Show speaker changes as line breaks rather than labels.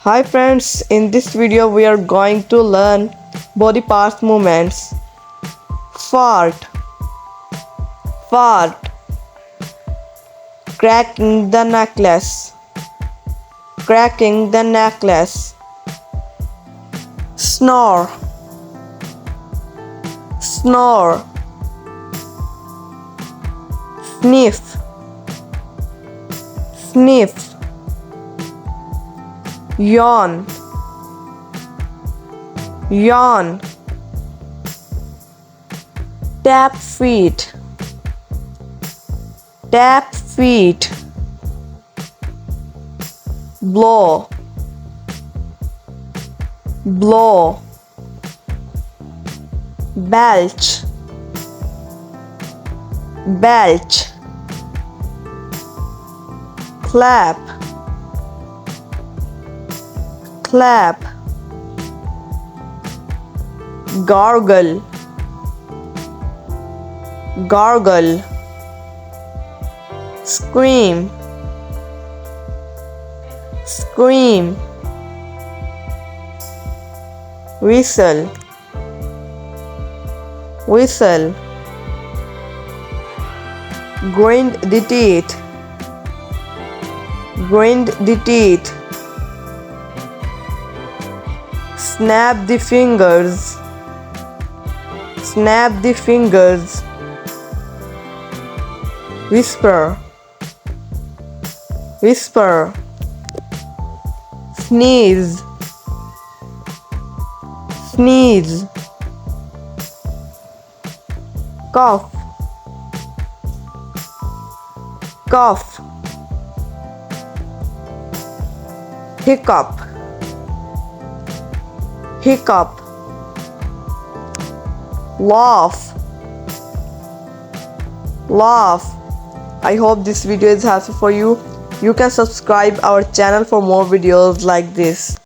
Hi friends, in this video we are going to learn body parts movements. Fart, fart, cracking the necklace, cracking the necklace. Snore, snore, sniff, sniff. Yawn, yawn. Tap feet, tap feet. Blow, blow. Belch, belch. Clap, clap. Gargle, gargle. Scream, scream. Whistle, whistle. Grind the teeth, grind the teeth. Snap the fingers, snap the fingers. Whisper, whisper. Sneeze, sneeze. Cough, cough. Hiccup, hiccup. Laugh, laugh. I hope this video is helpful for you. You can subscribe our channel for more videos like this.